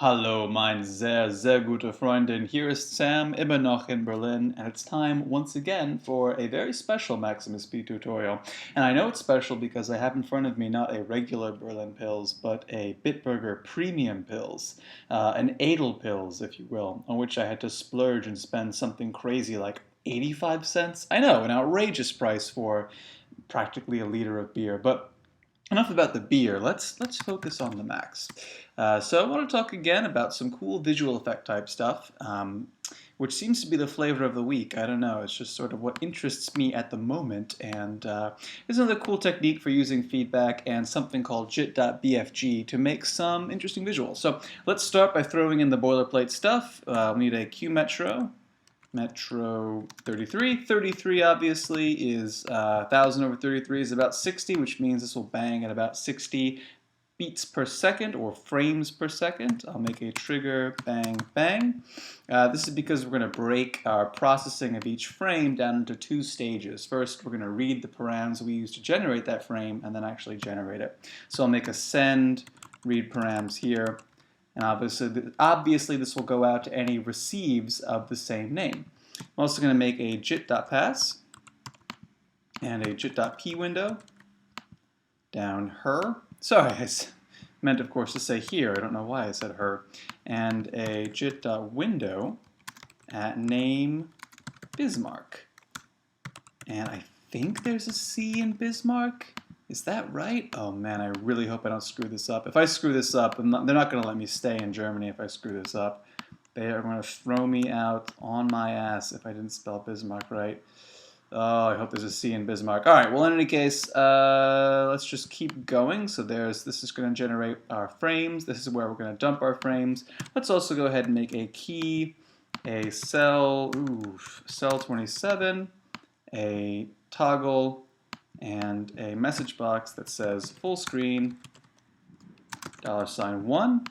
Hallo, mein sehr, sehr gute Freundin. Here is Sam, immer noch in Berlin, and it's time once again for a very special Maximus P tutorial. And I know it's special because I have in front of me not a regular Berlin Pills, but a Bitburger Premium Pills, an Adel Pills, if you will, on which I had to splurge and spend something crazy like 85 cents. I know, an outrageous price for practically a liter of beer, but enough about the beer. Let's focus on the Max. So I want to talk again about some cool visual effect type stuff, which seems to be the flavor of the week. I don't know. It's just sort of what interests me at the moment. And there's another cool technique for using feedback and something called jit.bfg to make some interesting visuals. So let's start by throwing in the boilerplate stuff. We need a Q Metro 33. 33 obviously is 1000 over 33 is about 60, which means this will bang at about 60 beats per second or frames per second. I'll make a trigger bang bang. This is because we're going to break our processing of each frame down into two stages. First, we're going to read the params we use to generate that frame and then actually generate it. So I'll make a send read params here. And obviously this will go out to any receives of the same name. I'm also going to make a jit.pass and a jit.p window down her. Sorry, I meant of course to say here. I don't know why I said her. And a jit.window at name Bismarck. And I think there's a C in Bismarck. Is that right? Oh man, I really hope I don't screw this up. If I screw this up, they're not going to let me stay in Germany if I screw this up. They are going to throw me out on my ass if I didn't spell Bismarck right. Oh, I hope there's a C in Bismarck. All right, well, in any case, let's just keep going. So this is going to generate our frames. This is where we're going to dump our frames. Let's also go ahead and make a key, a cell 27, a toggle, and a message box that says full screen $1.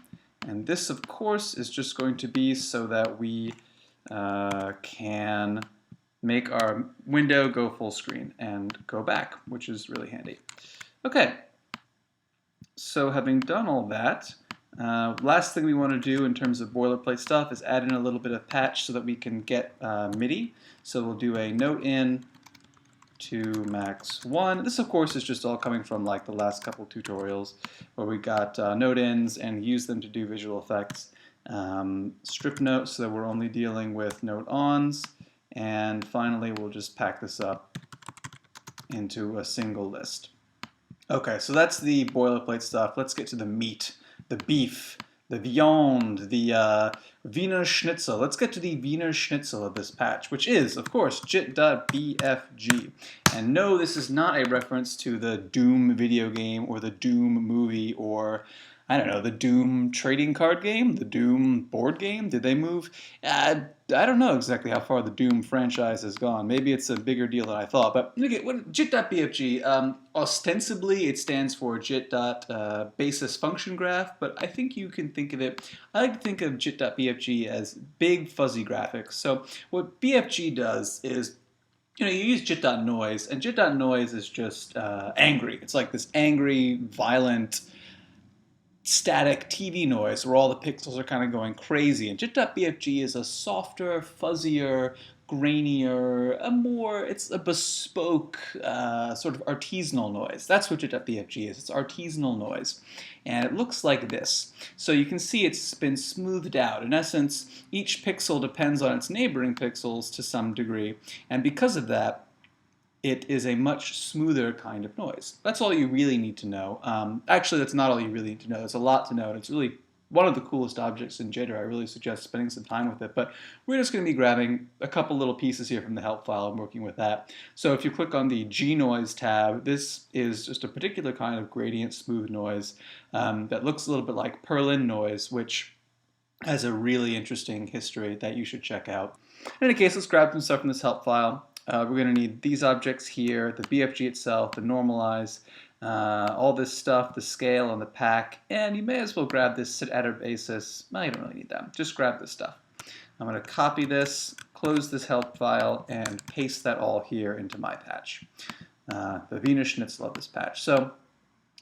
And this, of course, is just going to be so that we can make our window go full screen and go back, which is really handy. Okay, so having done all that, last thing we want to do in terms of boilerplate stuff is add in a little bit of patch so that we can get MIDI. So we'll do a note in to max 1. This, of course, is just all coming from like the last couple tutorials where we got note ins and use them to do visual effects. Strip note so that we're only dealing with note ons. And finally, we'll just pack this up into a single list. Okay, so that's the boilerplate stuff. Let's get to the meat, the beef, the viande, the Wiener Schnitzel. Let's get to the Wiener Schnitzel of this patch, which is, of course, jit.bfg. And no, this is not a reference to the Doom video game or the Doom movie or, I don't know, the Doom trading card game, the Doom board game. Did they move? I don't know exactly how far the Doom franchise has gone. Maybe it's a bigger deal than I thought. But jit.bfg, ostensibly it stands for jit.basis function graph, but I think you can think of it, I like to think of jit.bfg as big fuzzy graphics. So what BFG does is, you use jit.noise, and jit.noise is just angry. It's like this angry, violent, static TV noise where all the pixels are kind of going crazy. And jit.bfg is a softer, fuzzier, grainier, it's a bespoke sort of artisanal noise. That's what jit.bfg is. It's artisanal noise. And it looks like this. So you can see it's been smoothed out. In essence, each pixel depends on its neighboring pixels to some degree. And because of that, it is a much smoother kind of noise. That's all you really need to know. Actually, that's not all you really need to know. There's a lot to know, and it's really one of the coolest objects in Jitter. I really suggest spending some time with it. But we're just going to be grabbing a couple little pieces here from the help file and working with that. So if you click on the G noise tab, this is just a particular kind of gradient smooth noise that looks a little bit like Perlin noise, which has a really interesting history that you should check out. In any case, let's grab some stuff from this help file. We're going to need these objects here, the BFG itself, the normalize, all this stuff, the scale and the pack, and you may as well grab this set adder basis. Well, you don't really need that. Just grab this stuff. I'm going to copy this, close this help file, and paste that all here into my patch, the Wiener Schnitzel of this patch. So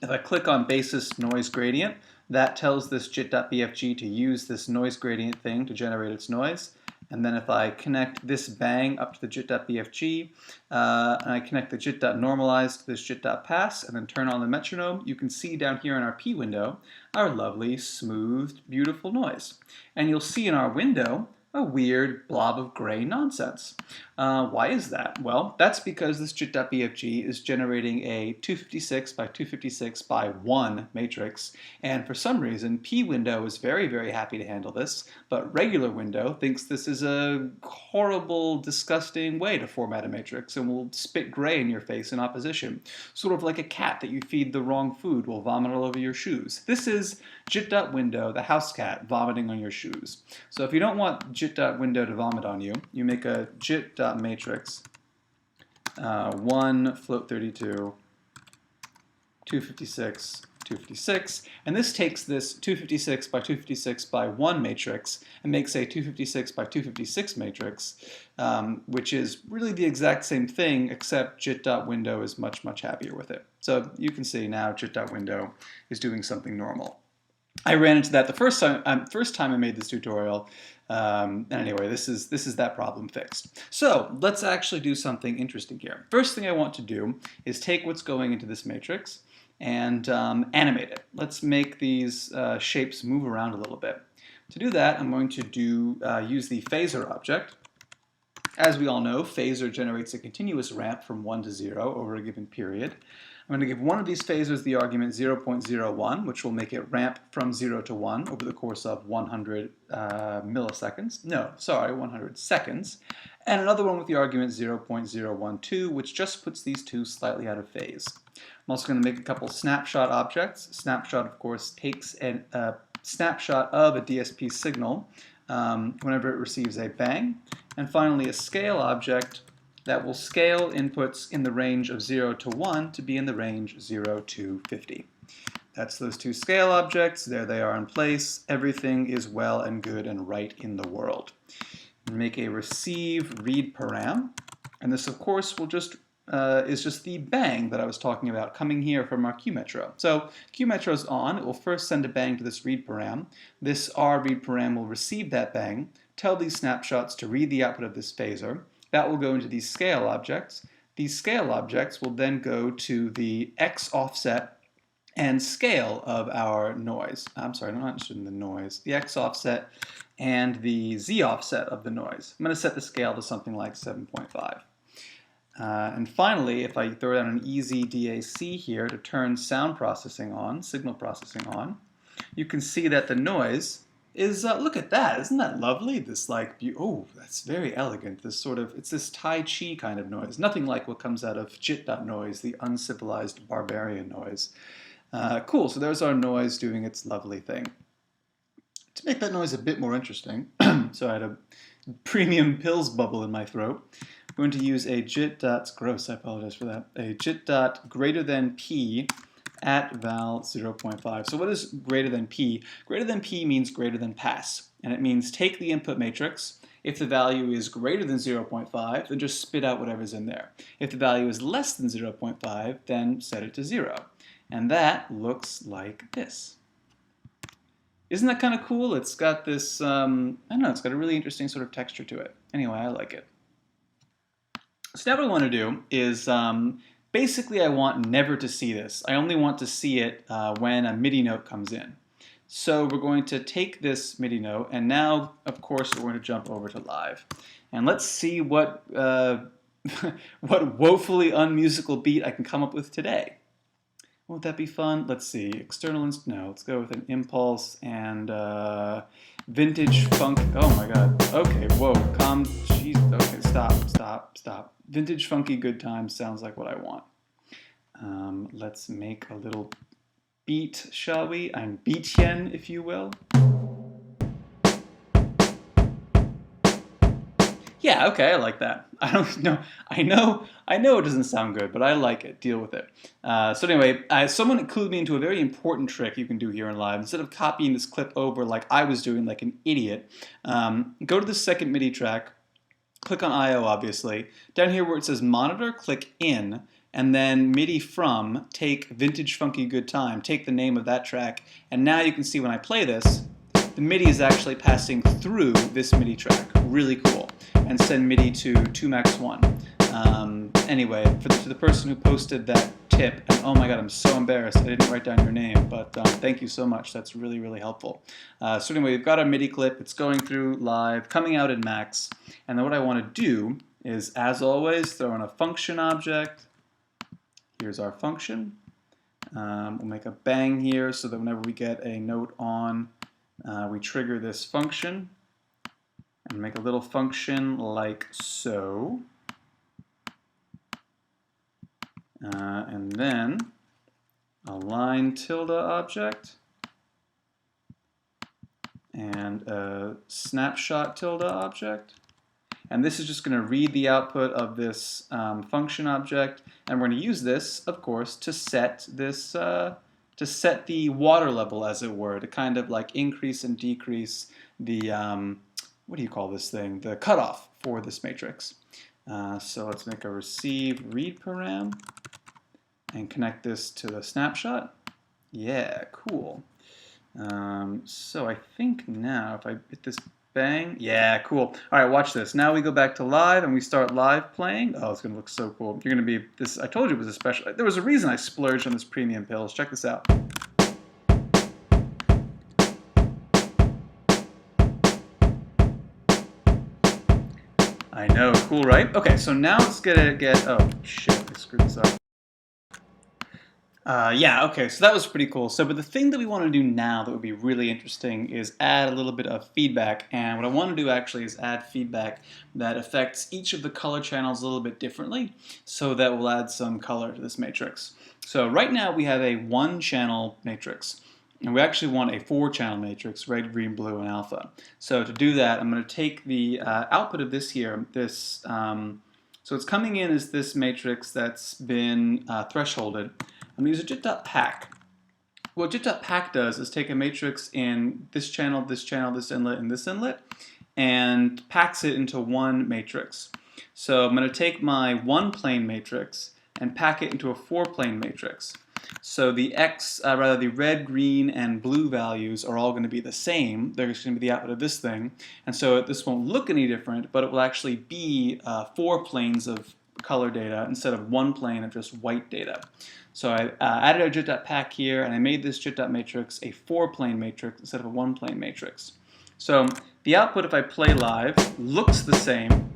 if I click on basis noise gradient, that tells this jit.bfg to use this noise gradient thing to generate its noise. And then if I connect this bang up to the jit.bfg, and I connect the jit.normalize to this jit.pass, and then turn on the metronome, you can see down here in our P window our lovely, smooth, beautiful noise. And you'll see in our window a weird blob of gray nonsense. Why is that? Well, that's because this jit.bfg is generating a 256 by 256 by 1 matrix, and for some reason P window is very, very happy to handle this, but regular window thinks this is a horrible, disgusting way to format a matrix and will spit gray in your face in opposition, sort of like a cat that you feed the wrong food will vomit all over your shoes. This is jit.window, the house cat, vomiting on your shoes. So if you don't want jit.window to vomit on you, you make a jit.matrix 1 float 32 256 256, and this takes this 256 by 256 by 1 matrix and makes a 256 by 256 matrix, which is really the exact same thing, except jit.window is much, much happier with it. So you can see now jit.window is doing something normal. I ran into that the first time I made this tutorial, and anyway, this is that problem fixed. So let's actually do something interesting here. First thing I want to do is take what's going into this matrix and animate it. Let's make these shapes move around a little bit. To do that, I'm going to use the phasor object. As we all know, phasor generates a continuous ramp from 1 to 0 over a given period. I'm going to give one of these phasors the argument 0.01, which will make it ramp from 0 to 1 over the course of 100 milliseconds. No, sorry, 100 seconds. And another one with the argument 0.012, which just puts these two slightly out of phase. I'm also going to make a couple snapshot objects. Snapshot, of course, takes a snapshot of a DSP signal whenever it receives a bang. And finally, a scale object that will scale inputs in the range of 0 to 1 to be in the range 0 to 50. That's those two scale objects. There they are in place. Everything is well and good and right in the world. Make a receive read param, and this, of course, will just is just the bang that I was talking about coming here from our QMetro. So QMetro is on. It will first send a bang to this read param. This R read param will receive that bang, tell these snapshots to read the output of this phasor. That will go into these scale objects. These scale objects will then go to the X offset and scale of our noise. I'm sorry, I'm not interested in the noise. The X offset and the Z offset of the noise. I'm going to set the scale to something like 7.5. And finally, if I throw down an easy DAC here to turn sound processing on, signal processing on, you can see that the noise is, look at that, isn't that lovely? This oh, that's very elegant. This sort of, it's this Tai Chi kind of noise. Nothing like what comes out of jit.noise, the uncivilized barbarian noise. Cool, so there's our noise doing its lovely thing. To make that noise a bit more interesting, so I had a premium pills bubble in my throat, I'm going to use a jit., gross, I apologize for that, a jit.greater than P at val 0.5. So what is greater than P? Greater than P means greater than pass, and it means take the input matrix. If the value is greater than 0.5, then just spit out whatever's in there. If the value is less than 0.5, then set it to 0. And that looks like this. Isn't that kind of cool? It's got this, I don't know, it's got a really interesting sort of texture to it. Anyway, I like it. So now what I want to do is, basically I want never to see this. I only want to see it when a MIDI note comes in. So we're going to take this MIDI note, and now, of course, we're going to jump over to live. And let's see what, what woefully unmusical beat I can come up with today. Won't that be fun? Let's see. External, no, let's go with an impulse and vintage funk. Oh my god. Okay, whoa, calm, jeez, okay, stop. Vintage funky good times sounds like what I want. Let's make a little beat, shall we? Ein Beatchen, if you will. Yeah, okay, I like that. I don't know. I know it doesn't sound good, but I like it. Deal with it. So anyway, someone clued me into a very important trick you can do here in live. Instead of copying this clip over like I was doing, like an idiot, go to the second MIDI track, click on I/O, obviously. Down here where it says monitor, click in, and then MIDI from, take Vintage Funky Good Time, take the name of that track, and now you can see when I play this, the MIDI is actually passing through this MIDI track. Really cool. And send MIDI to 2max1. Anyway, to the person who posted that tip, and oh my god, I'm so embarrassed, I didn't write down your name, but thank you so much, that's really, really helpful. So anyway, we've got our MIDI clip, it's going through live, coming out in max, and then what I want to do is, as always, throw in a function object. Here's our function. We'll make a bang here so that whenever we get a note on, we trigger this function, and make a little function like so. And then a line tilde object and a snapshot tilde object. And this is just going to read the output of this function object, and we're going to use this, of course, to set this to set the water level, as it were, to kind of like increase and decrease the what do you call this thing? The cutoff for this matrix. So let's make a receive read param and connect this to the snapshot. Yeah, cool. So I think now if I hit this bang, yeah, cool. All right, watch this. Now we go back to live and we start live playing. Oh, it's gonna look so cool. You're gonna be this. I told you it was a special. There was a reason I splurged on this premium pills. Check this out. I know, cool, right? Okay, so now it's gonna get. Oh shit, I screwed this up. Yeah, okay, so that was pretty cool. So, but the thing that we want to do now that would be really interesting is add a little bit of feedback. And what I want to do actually is add feedback that affects each of the color channels a little bit differently, so that we'll add some color to this matrix. So right now we have a 1-channel matrix, and we actually want a 4-channel matrix, red, green, blue, and alpha. So to do that, I'm going to take the output of this here, this, so it's coming in as this matrix that's been thresholded. I'm going to use a jit.pack. What jit.pack does is take a matrix in this channel, this inlet, and this inlet, and packs it into one matrix. So I'm going to take my 1-plane matrix and pack it into a 4-plane matrix. So the the red, green, and blue values are all going to be the same. They're just going to be the output of this thing. And so this won't look any different, but it will actually be 4 planes of color data instead of 1 plane of just white data. So I added a jit.pack here, and I made this jit.matrix a 4-plane matrix instead of a 1-plane matrix. So the output, if I play live, looks the same,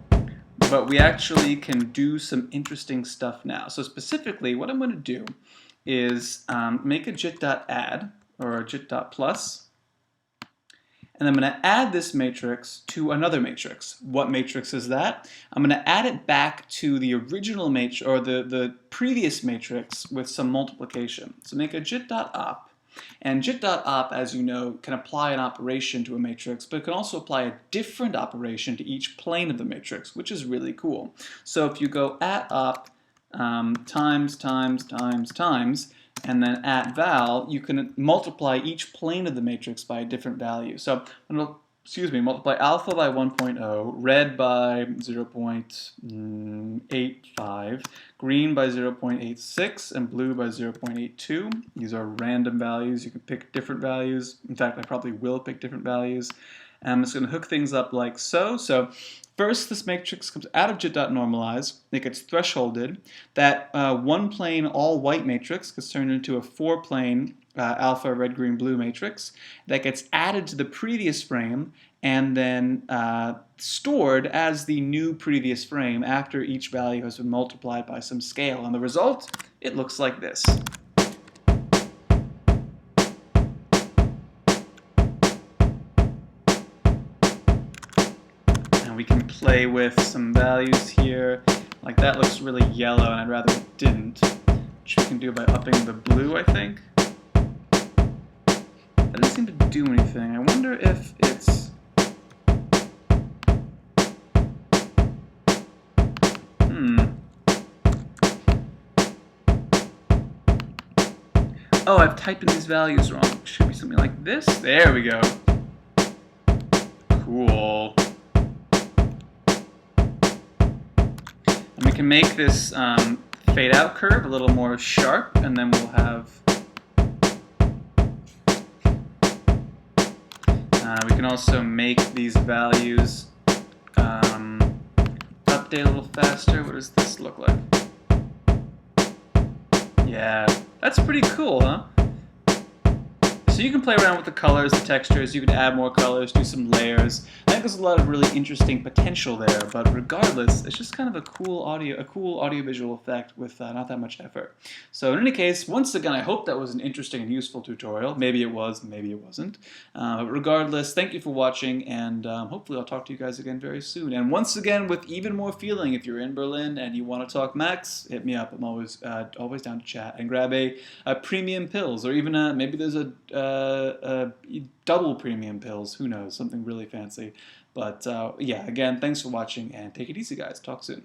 but we actually can do some interesting stuff now. So specifically, what I'm going to do is make a jit.add or a jit.plus, and I'm going to add this matrix to another matrix. What matrix is that? I'm going to add it back to the original matrix, or the previous matrix, with some multiplication. So make a jit.op, and jit.op, as you know, can apply an operation to a matrix, but it can also apply a different operation to each plane of the matrix, which is really cool. So if you go @op times, and then @val, you can multiply each plane of the matrix by a different value. So I'm going to, multiply alpha by 1.0, red by 0.85, green by 0.86, and blue by 0.82. These are random values. You can pick different values. In fact, I probably will pick different values. And I'm just going to hook things up like so. So first, this matrix comes out of jit.normalize. It gets thresholded. That 1-plane all-white matrix gets turned into a 4-plane alpha red, green, blue matrix. That gets added to the previous frame and then stored as the new previous frame after each value has been multiplied by some scale. And the result, it looks like this. We can play with some values here. Like that looks really yellow, and I'd rather it didn't. Which we can do by upping the blue, I think. That doesn't seem to do anything. I wonder if it's... Oh, I've typed in these values wrong. It should be something like this. There we go. Cool. And we can make this fade out curve, a little more sharp, and then we'll have, we can also make these values update a little faster. What does this look like? Yeah, that's pretty cool, huh? So you can play around with the colors, the textures, you can add more colors, do some layers. I think there's a lot of really interesting potential there, but regardless, it's just kind of a cool audiovisual effect with not that much effort. So in any case, once again, I hope that was an interesting and useful tutorial. Maybe it was, maybe it wasn't. Regardless, thank you for watching, and hopefully I'll talk to you guys again very soon. And once again, with even more feeling, if you're in Berlin and you want to talk Max, hit me up. I'm always down to chat and grab a premium pills, or even maybe there's a double premium pills, who knows, something really fancy. But yeah, again, thanks for watching, and take it easy, guys. Talk soon.